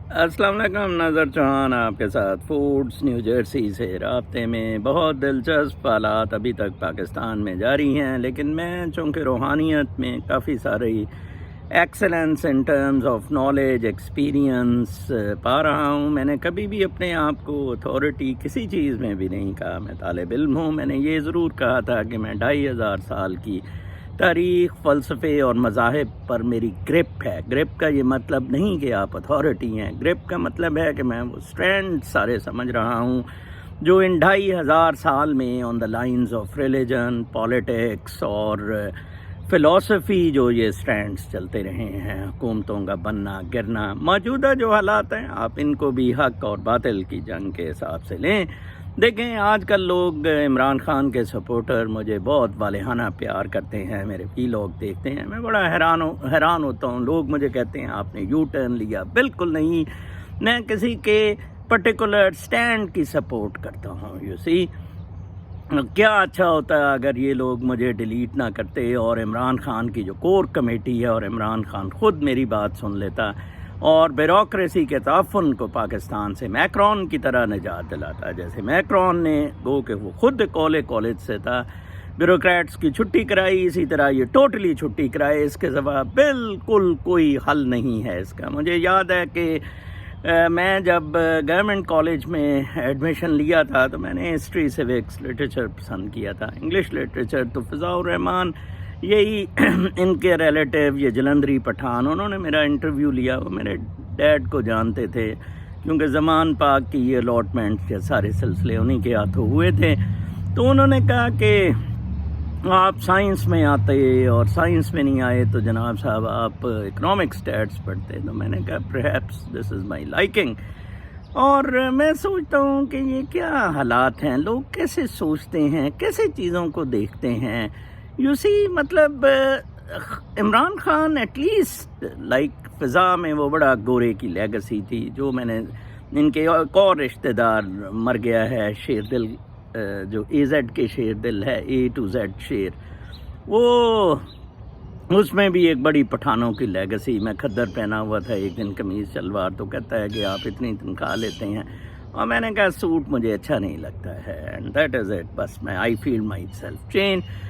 السلام علیکم، نظر چوہان آپ کے ساتھ فوڈس نیو جرسی سے رابطے میں۔ بہت دلچسپ حالات ابھی تک پاکستان میں جاری ہیں، لیکن میں چونکہ روحانیت میں کافی ساری excellence in terms of knowledge experience پا رہا ہوں۔ میں نے کبھی بھی اپنے آپ کو اتھارٹی کسی چیز میں بھی نہیں کہا، میں طالب علم ہوں۔ میں نے یہ ضرور کہا تھا کہ میں 2500 سال کی تاریخ، فلسفے اور مذاہب پر میری گرپ ہے۔ گرپ کا یہ مطلب نہیں کہ آپ اتھارٹی ہیں، گرپ کا مطلب ہے کہ میں وہ اسٹرینڈ سارے سمجھ رہا ہوں جو ان 2500 سال میں on the lines of religion, politics اور فلسفی جو یہ اسٹینڈس چلتے رہے ہیں، حکومتوں کا بننا گرنا، موجودہ جو حالات ہیں آپ ان کو بھی حق اور باطل کی جنگ کے حساب سے لیں۔ دیکھیں، آج کل لوگ عمران خان کے سپورٹر مجھے بہت والہانہ پیار کرتے ہیں، میرے بھی لوگ دیکھتے ہیں، میں بڑا حیران ہوتا ہوں۔ لوگ مجھے کہتے ہیں آپ نے یو ٹرن لیا۔ بالکل نہیں، میں کسی کے پرٹیکولر سٹینڈ کی سپورٹ کرتا ہوں۔ یو سی، کیا اچھا ہوتا ہے اگر یہ لوگ مجھے ڈیلیٹ نہ کرتے اور عمران خان کی جو کور کمیٹی ہے اور عمران خان خود میری بات سن لیتا اور بیوروکریسی کے تعفن کو پاکستان سے میکرون کی طرح نجات دلاتا، جیسے میکرون نے گو کہ وہ خود کالج سے تھا، بیوروکریٹس کی چھٹی کرائی، اسی طرح یہ ٹوٹلی چھٹی کرائے۔ اس کے سوا بالکل کوئی حل نہیں ہے اس کا۔ مجھے یاد ہے کہ میں جب گورنمنٹ کالج میں ایڈمیشن لیا تھا تو میں نے ہسٹری، سیوکس، لٹریچر پسند کیا تھا، انگلش لٹریچر تو فضاء الرحمان یہی ان کے ریلیٹیو یہ جلندری پٹھان، انہوں نے میرا انٹرویو لیا۔ وہ میرے ڈیڈ کو جانتے تھے کیونکہ زمان پاک کی یہ الاٹمنٹ کے سارے سلسلے انہی کے ہاتھوں ہوئے تھے۔ تو انہوں نے کہا کہ آپ سائنس میں آتے اور سائنس میں نہیں آئے تو جناب صاحب آپ اکنامک اسٹیٹس پڑھتے۔ تو میں نے کہا perhaps this is my liking. اور میں سوچتا ہوں کہ یہ کیا حالات ہیں، لوگ کیسے سوچتے ہیں، کیسے چیزوں کو دیکھتے ہیں۔ یو سی، مطلب Imran Khan at least like فضا میں وہ بڑا گورے کی لیگسی تھی، جو میں نے ان کے ایک اور رشتہ دار مر گیا ہے، شیر دل، جو اے زیڈ کے شیر دل ہے، اے ٹو زیڈ شیر، وہ اس میں بھی ایک بڑی پٹھانوں کی لیگسی۔ میں کھدر پہنا ہوا تھا ایک دن، قمیض شلوار، تو کہتا ہے کہ آپ اتنی تنخواہ لیتے ہیں، اور میں نے کہا سوٹ مجھے اچھا نہیں لگتا ہے، اینڈ دیٹ از اٹ، بس میں آئی فیل مائی سیلف چینج۔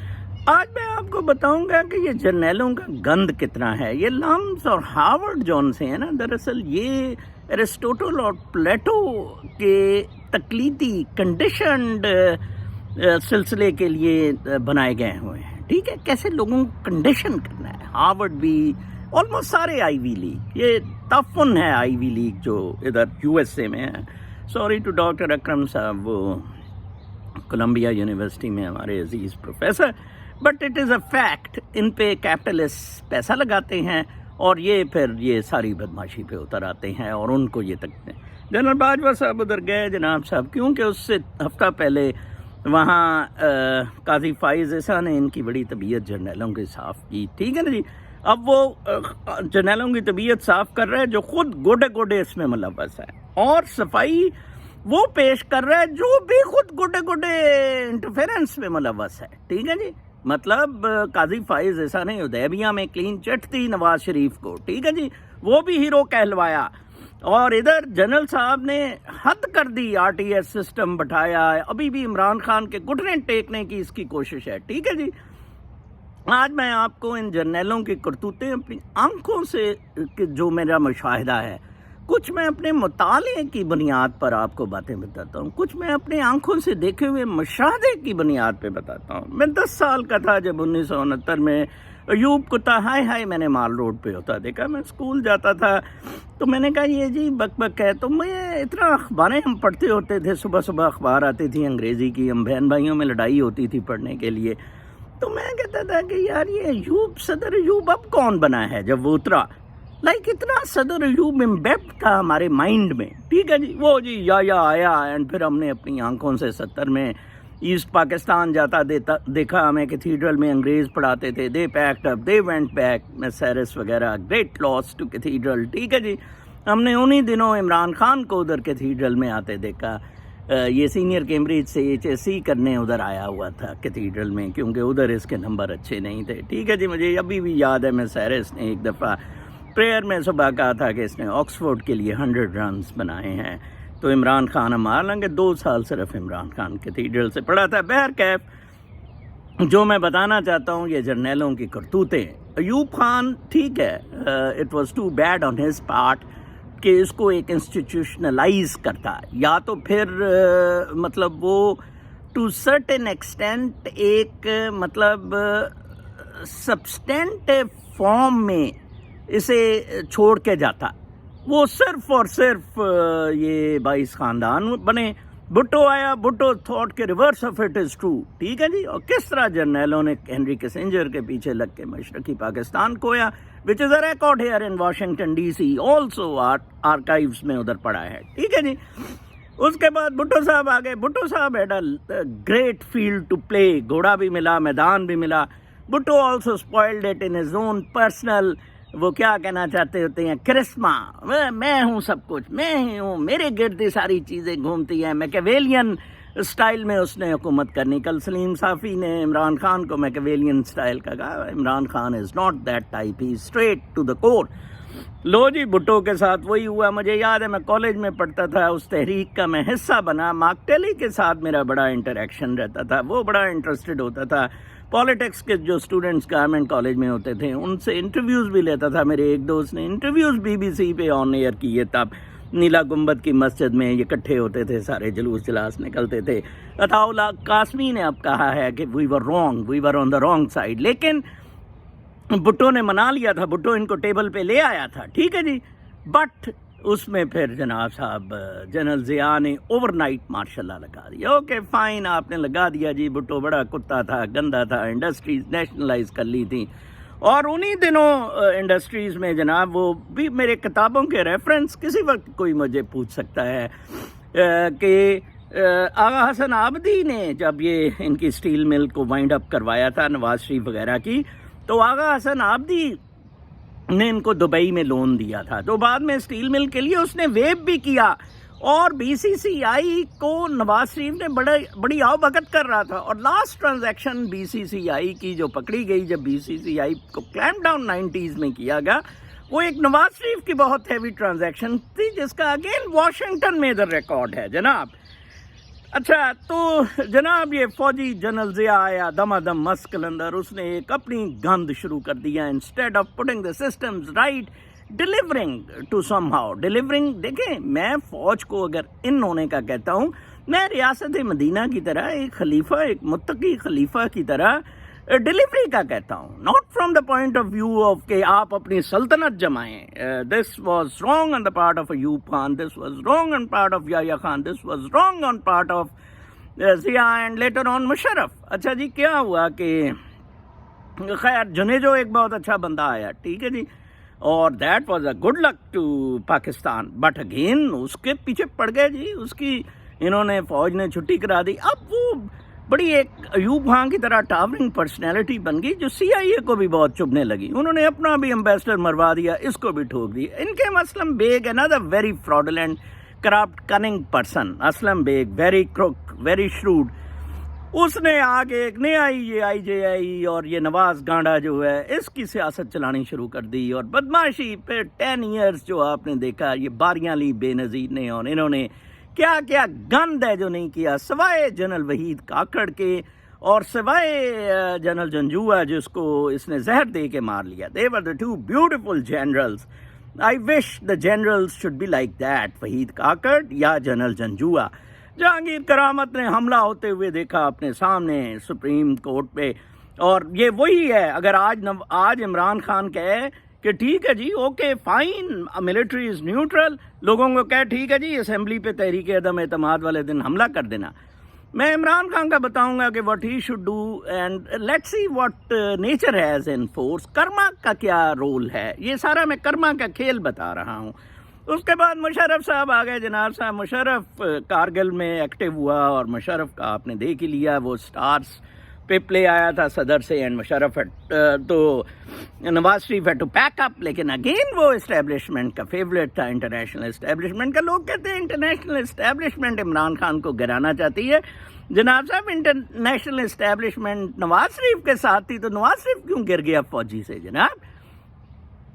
آج میں آپ کو بتاؤں گا کہ یہ جرنیلوں کا گند کتنا ہے۔ یہ لمز اور ہاورڈ جون سے ہیں نا، دراصل یہ ایرسٹوٹل اور پلیٹو کے تقلیدی کنڈیشنڈ سلسلے کے لیے بنائے گئے ہوئے ہیں، ٹھیک ہے؟ کیسے لوگوں کو کنڈیشن کرنا ہے۔ ہاورڈ بھی، آلموسٹ سارے آئی وی لیگ، یہ تعفن ہے آئی وی لیگ جو ادھر یو ایس اے میں ہے۔ سوری ٹو ڈاکٹر اکرم صاحب، وہ کولمبیا یونیورسٹی میں ہمارے عزیز professor, but it is a fact, ان پہ کیپٹلسٹ پیسہ لگاتے ہیں اور یہ پھر یہ ساری بدماشی پہ اتر آتے ہیں اور ان کو یہ تک۔ جنرل باجوہ صاحب ادھر گئے جناب صاحب، کیونکہ اس سے ہفتہ پہلے وہاں قاضی فائز عیسیٰ نے ان کی بڑی طبیعت جرنیلوں کی صاف کی، ٹھیک ہے نا جی۔ اب وہ جرنیلوں کی طبیعت صاف کر رہے ہیں جو خود گوڈے گوڈے اس میں ملوث ہے، اور صفائی وہ پیش کر رہا ہے جو بھی خود گوڈے گوڈے انٹرفیرنس میں ملوث ہے، ٹھیک ہے جی۔ مطلب قاضی فائز عیسیٰ نے حدیبیہ میں کلین چٹ دی نواز شریف کو، ٹھیک ہے جی، وہ بھی ہیرو کہلوایا، اور ادھر جنرل صاحب نے حد کر دی، آر ٹی ایس سسٹم بٹھایا، ابھی بھی عمران خان کے گھٹنے ٹیکنے کی اس کی کوشش ہے، ٹھیک ہے جی۔ آج میں آپ کو ان جرنیلوں کی کرتوتیں اپنی آنکھوں سے جو میرا مشاہدہ ہے، کچھ میں اپنے مطالعے کی بنیاد پر آپ کو باتیں بتاتا ہوں، کچھ میں اپنے آنکھوں سے دیکھے ہوئے مشاہدے کی بنیاد پہ بتاتا ہوں۔ میں 10 سال کا تھا جب 1969 میں ایوب کتا ہائے میں نے مال روڈ پہ ہوتا دیکھا۔ میں اسکول جاتا تھا تو میں نے کہا یہ جی بک بک ہے، تو میں اتنا اخباریں ہم پڑھتے ہوتے تھے، صبح صبح اخبار آتی تھی انگریزی کی، ہم بہن بھائیوں میں لڑائی ہوتی تھی پڑھنے کے لیے، تو میں کہتا تھا کہ یار یہ ایوب، صدر ایوب اب کون بنا ہے جب وہ اترا، لائک اتنا صدر ایوب امبیبڈ تھا ہمارے مائنڈ میں، ٹھیک ہے جی۔ وہ جی یا آیا، اینڈ پھر ہم نے اپنی آنکھوں سے 70 میں ایسٹ پاکستان جاتا دیکھا، ہمیں کیتھیڈرل میں انگریز پڑھاتے تھے، they packed up they went back, میسیرس وغیرہ، گریٹ لاس ٹو کیتھیڈرل، ٹھیک ہے جی۔ ہم نے انہی دنوں عمران خان کو ادھر کیتھیڈرل میں آتے دیکھا، یہ سینئر کیمبرج سے ایچ ایس سی کرنے ادھر آیا ہوا تھا کیتھیڈرل میں، کیونکہ ادھر اس کے نمبر اچھے نہیں تھے، ٹھیک ہے جی۔ مجھے ابھی بھی یاد ہے میسیرس نے ایک دفعہ پریئر میں صبح کہا تھا کہ اس نے آکسفورڈ کے لیے 100 رنز بنائے ہیں، تو عمران خان ہم مان لیں گے 2 سال صرف عمران خان کیتھیڈرل سے پڑھا تھا۔ بہرکیف جو میں بتانا چاہتا ہوں یہ جرنیلوں کی کرتوتیں۔ ایوب خان ٹھیک ہے، it was too bad on his part کہ اس کو ایک انسٹیٹیوشنلائز کرتا، یا تو پھر مطلب وہ ٹو سرٹن ایکسٹینٹ ایک مطلب سبسٹینٹیو فارم میں اسے چھوڑ کے جاتا، وہ صرف اور صرف یہ 22 خاندان بنے۔ بھٹو آیا، بھٹو تھاٹ کے reverse of it is true, ٹھیک ہے جی، اور کس طرح جرنیلوں نے ہنری کسنجر کے پیچھے لگ کے مشرقی پاکستان کھویا، which is a record here in Washington D C, also archives میں ادھر پڑا ہے، ٹھیک ہے جی۔ اس کے بعد بھٹو صاحب آ گئے، بھٹو صاحب had a great field to play, گھوڑا بھی ملا، میدان بھی ملا۔ Bhutto also spoiled it in his own personal, وہ کیا کہنا چاہتے ہوتے ہیں، کرسما، میں ہوں سب کچھ، میں ہی ہوں، میرے گرد ساری چیزیں گھومتی ہیں، میکیویلین اسٹائل میں اس نے حکومت کرنی۔ کل سلیم صافی نے عمران خان کو میکیویلین اسٹائل کا کہا، Imran Khan is not that type, he straight to the core. لو جی، بھٹو کے ساتھ وہی ہوا۔ مجھے یاد ہے میں کالج میں پڑھتا تھا، اس تحریک کا میں حصہ بنا، مارک ٹیلی کے ساتھ میرا بڑا انٹریکشن رہتا تھا، وہ بڑا انٹرسٹڈ ہوتا تھا پالیٹکس کے، جو اسٹوڈنٹس گورنمنٹ کالج میں ہوتے تھے ان سے انٹرویوز بھی لیتا تھا۔ میرے ایک دوست نے انٹرویوز BBC پہ آن ایئر کیے، تب نیلا گنبد کی مسجد میں یہ اکٹھے ہوتے تھے، سارے جلوس جلاس نکلتے تھے۔ عطا اللہ قاسمی نے اب کہا ہے کہ وی ور آن دا رانگ سائڈ، لیکن بھٹو نے منا لیا تھا، بھٹو ان کو ٹیبل پہ لے آیا تھا، ٹھیک ہے جی۔ بٹ اس میں پھر جناب صاحب جنرل ضیاء نے اوور نائٹ ماشاء اللہ لگا دیا۔ اوکے فائن، آپ نے لگا دیا جی، بھٹو بڑا کتا تھا، گندا تھا، انڈسٹریز نیشنلائز کر لی تھیں، اور انہی دنوں انڈسٹریز میں جناب وہ بھی میرے کتابوں کے ریفرنس کسی وقت کوئی مجھے پوچھ سکتا ہے کہ آغا حسن آبدی نے جب یہ ان کی اسٹیل مل کو وائنڈ اپ کروایا تھا نواز شریف وغیرہ کی، تو آغا حسن آبدی نے ان کو دبئی میں لون دیا تھا، تو بعد میں اسٹیل مل کے لیے اس نے ویو بھی کیا، اور BCCI کو نواز شریف نے بڑی آؤ بھگت کر رہا تھا، اور لاسٹ ٹرانزیکشن BCCI کی جو پکڑی گئی جب BCCI کو کلیمپ ڈاؤن 90s میں کیا گیا، وہ ایک نواز شریف کی بہت ہیوی ٹرانزیکشن تھی، جس کا اگین واشنگٹن میں ادھر ریکارڈ ہے جناب۔ اچھا، تو جناب یہ فوجی جنرل ضیاء آیا دما دم مست کلندر، اس نے ایک اپنی گند شروع کر دیا، instead of putting the systems right delivering to somehow delivering. دیکھیں، میں فوج کو اگر ان ہونے کا کہتا ہوں، میں ریاست مدینہ کی طرح ایک خلیفہ، ایک متقی خلیفہ کی طرح ڈیلیوری کا کہتا ہوں، not from the point of view of کہ آپ اپنی سلطنت جمائیں۔ This was wrong on the part of Ayub Khan, this was wrong on part of Yahya Khan, this was wrong on part of Zia and later on Musharraf. اچھا جی، کیا ہوا کہ خیر جنیجو ایک بہت اچھا بندہ آیا، ٹھیک ہے جی، اور that was a good luck to Pakistan, but again اس کے پیچھے پڑ گئے جی، اس کی انہوں نے فوج نے چھٹی کرا دی۔ اب وہ بڑی ایک ایوب خان کی طرح ٹاورنگ پرسنالٹی بن گئی جو CIA کو بھی بہت چبھنے لگی، انہوں نے اپنا بھی امبیسڈر مروا دیا، اس کو بھی ٹھوک دی۔ ان کے Aslam Beg another very fraudulent corrupt cunning person، Aslam Beg very crook very shrewd, اس نے آگے ایک نیا یہ IJI اور یہ نواز گانڈا جو ہے اس کی سیاست چلانی شروع کر دی، اور بدماشی پھر 10 ایئرز جو آپ نے دیکھا، یہ باریاں لی بے نظیر نے، اور انہوں نے کیا کیا گند ہے جو نہیں کیا، سوائے جنرل وحید کاکڑ کے اور سوائے جنرل جنجوعہ جس کو اس نے زہر دے کے مار لیا۔ They were the two beautiful generals. I wish the generals should be like that، Waheed Kakar یا جنرل جنجوعہ۔ جہانگیر کرامت نے حملہ ہوتے ہوئے دیکھا اپنے سامنے سپریم کورٹ پہ، اور یہ وہی ہے، اگر آج عمران خان کہے کہ ٹھیک ہے جی، okay fine, military is neutral, لوگوں کو کہے ٹھیک ہے جی اسمبلی پہ تحریک عدم اعتماد والے دن حملہ کر دینا، میں عمران خان کا بتاؤں گا کہ what he should do, and let's see what nature has in force, karma کا کیا رول ہے، یہ سارا میں کرما کا کھیل بتا رہا ہوں۔ اس کے بعد مشرف صاحب آ گئے، جناب صاحب مشرف کارگل میں ایکٹیو ہوا، اور مشرف کا آپ نے دیکھ ہی لیا، وہ سٹارز پہ پلے آیا تھا صدر سے، اینڈ مشرف تو نواز شریف ہے ٹو پیک اپ، لیکن اگین وہ اسٹیبلشمنٹ کا فیوریٹ تھا، انٹرنیشنل اسٹیبلشمنٹ کا۔ لوگ کہتے ہیں انٹرنیشنل اسٹیبلشمنٹ عمران خان کو گرانا چاہتی ہے، جناب صاحب انٹرنیشنل اسٹیبلشمنٹ نواز شریف کے ساتھ تھی، تو نواز شریف کیوں گر گیا فوجی سے جناب؟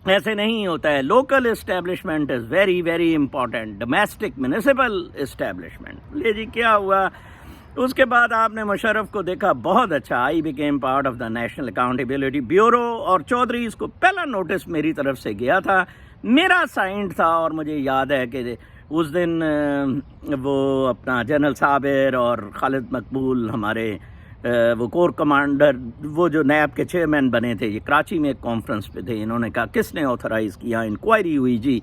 ایسے نہیں ہوتا ہے. Local establishment is very very important. Domestic municipal establishment. لے جی کیا ہوا اس کے بعد آپ نے مشرف کو دیکھا, بہت اچھا. I became part of the national accountability bureau, اور چودھریز کو پہلا نوٹس میری طرف سے گیا تھا, میرا سائنڈ تھا. اور مجھے یاد ہے کہ اس دن وہ اپنا جنرل صابر اور خالد مقبول ہمارے وہ کور کمانڈر, وہ جو نیب کے چیئرمین بنے تھے, یہ کراچی میں ایک کانفرنس پہ تھے. انہوں نے کہا کس نے آتھرائز کیا, انکوائری ہوئی جی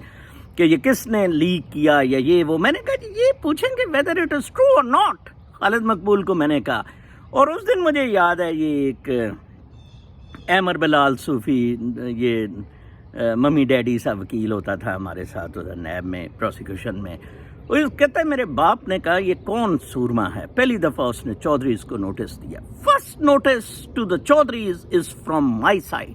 کہ یہ کس نے لیک کیا یا یہ وہ. میں نے کہا جی یہ پوچھیں گے ویدر اٹ از ٹرو اور ناٹ. خالد مقبول کو میں نے کہا. اور اس دن مجھے یاد ہے یہ ایک احمد بلال صوفی, یہ ممی ڈیڈی سا وکیل ہوتا تھا ہمارے ساتھ ادھر نیب میں پروسیکیوشن میں. وہ کہتا ہے میرے باپ نے کہا یہ کون سورما ہے. پہلی دفعہ اس نے چودھریز کو نوٹس دیا. First notice to the Chaudhrys is from my side.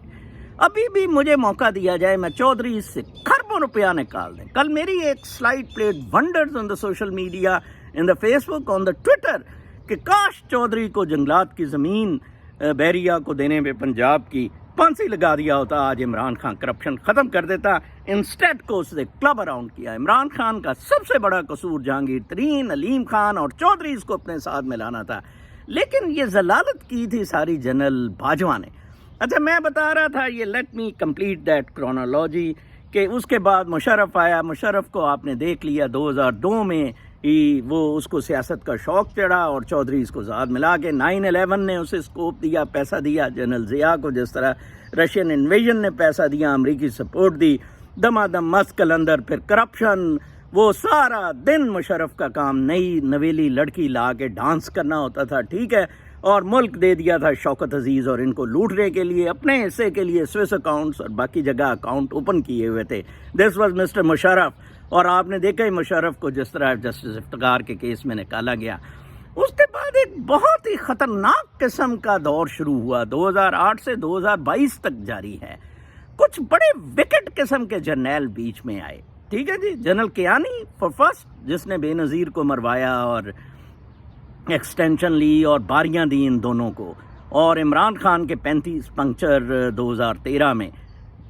ابھی بھی مجھے موقع دیا جائے میں چودھریز سے کھربوں روپیہ نکال دیں. کل میری ایک slide played wonders on the social media, in the Facebook, on the Twitter, کہ کاش چودھری کو جنگلات کی زمین بحریہ کو دینے پہ پنجاب کی پھانسی لگا دیا ہوتا, آج عمران خان کرپشن ختم کر دیتا. انسٹیٹ کو اس نے کلب اراؤنڈ کیا. عمران خان کا سب سے بڑا قصور جہانگیر ترین, علیم خان اور چودھریز کو اپنے ساتھ ملانا تھا. لیکن یہ ضلالت کی تھی ساری جنرل باجوہ نے. اچھا میں بتا رہا تھا, یہ لیٹ می کمپلیٹ دیٹ کرونالوجی, کہ اس کے بعد مشرف آیا. مشرف کو آپ نے دیکھ لیا 2002 میں ہی وہ اس کو سیاست کا شوق چڑھا اور چودھریز کو ذات ملا کے 9/11 نے اسے اسکوپ دیا, پیسہ دیا. جنرل ضیاء کو جس طرح رشین انویژن نے پیسہ دیا, امریکی سپورٹ دی, دما دم مست کلندر, پھر کرپشن. وہ سارا دن مشرف کا کام نئی نویلی لڑکی لا کے ڈانس کرنا ہوتا تھا, ٹھیک ہے, اور ملک دے دیا تھا شوکت عزیز اور ان کو لوٹنے کے لیے, اپنے حصے کے لیے سوئس اکاؤنٹس اور باقی جگہ اکاؤنٹ اوپن کیے ہوئے تھے. This was mister Musharraf. اور آپ نے دیکھا ہی مشرف کو جس طرح جسٹس افتخار کے کیس میں نکالا گیا. اس کے بعد ایک بہت ہی خطرناک قسم کا دور شروع ہوا, 2008 سے 2022 تک جاری ہے. کچھ بڑے وکٹ قسم کے جرنیل بیچ میں آئے, ٹھیک ہے جی. جنرل کیانی فار فرسٹ, جس نے بے نظیر کو مروایا اور ایکسٹینشن لی اور باریاں دی ان دونوں کو, اور عمران خان کے 35 پنکچر 2013 میں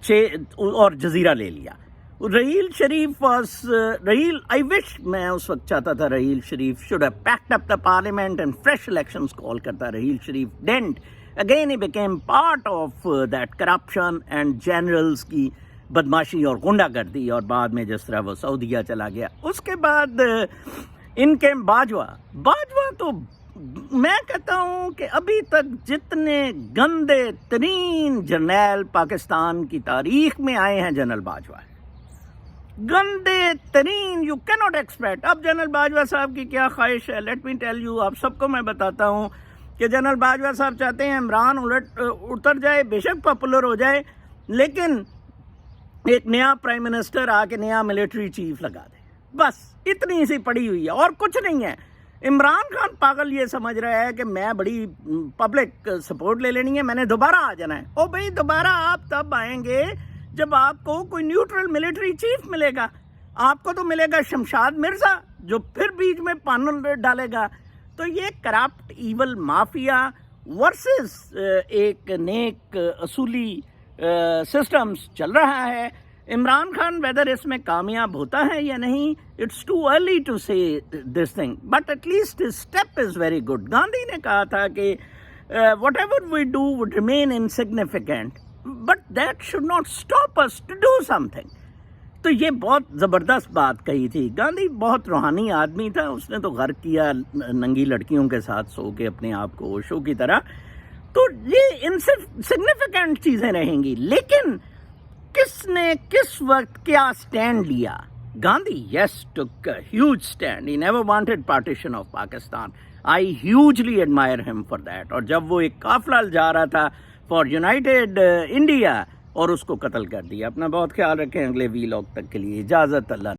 6 اور جزیرہ لے لیا. رحیل شریف رحیل, آئی وش, میں اس وقت چاہتا تھا رحیل شریف should have packed up the parliament and fresh elections call کرتا. رحیل شریف didn't. Again he became part of that corruption and generals کی بدماشی اور غنڈہ گردی, اور بعد میں جس طرح وہ سعودیہ چلا گیا. اس کے بعد ان کے باجوہ تو میں کہتا ہوں کہ ابھی تک جتنے گندے ترین جرنیل پاکستان کی تاریخ میں آئے ہیں جنرل باجوہ, گندے ترین, یو کی ناٹ ایکسپیکٹ. اب جنرل باجوہ صاحب کی کیا خواہش ہے, لیٹ می ٹیل یو. آپ سب کو میں بتاتا ہوں کہ جنرل باجوہ صاحب چاہتے ہیں عمران اتر جائے, بے شک پاپولر ہو جائے, لیکن ایک نیا پرائم منسٹر آ کے نیا ملٹری چیف لگا دے. بس اتنی سی پڑی ہوئی ہے اور کچھ نہیں ہے. عمران خان پاگل یہ سمجھ رہا ہے کہ میں بڑی پبلک سپورٹ لے لینی ہے, میں نے دوبارہ آ جانا ہے. او بھائی دوبارہ آپ تب آئیں گے جب آپ کو کوئی نیوٹرل ملٹری چیف ملے گا. آپ کو تو ملے گا شمشاد مرزا, جو پھر بیچ میں پانل ڈالے گا. تو یہ کرپٹ ایول مافیا ورسز ایک نیک اصولی سسٹمز چل رہا ہے. عمران خان ویدر اس میں کامیاب ہوتا ہے یا نہیں, it's to early to say this thing, but at least his step is very good. Gandhi نے کہا تھا کہ whatever we do would remain insignificant, but that should not stop us to do something. تو یہ بہت زبردست بات کہی تھی. گاندھی بہت روحانی آدمی تھا, اس نے تو غرق کیا ننگی لڑکیوں کے ساتھ سو کے اپنے آپ کو اوشو کی طرح. تو یہ انسگنیفیکینٹ چیزیں رہیں گی, لیکن کس نے کس وقت کیا سٹینڈ لیا. Gandhi yes took huge stand, he never wanted partition of Pakistan. I hugely admire him for that. اور جب وہ ایک قافلہ جا رہا تھا فار یونائٹیڈ انڈیا اور اس کو قتل کر دیا. اپنا بہت خیال رکھیں. اگلے وی لاگ تک کے لیے اجازت. اللہ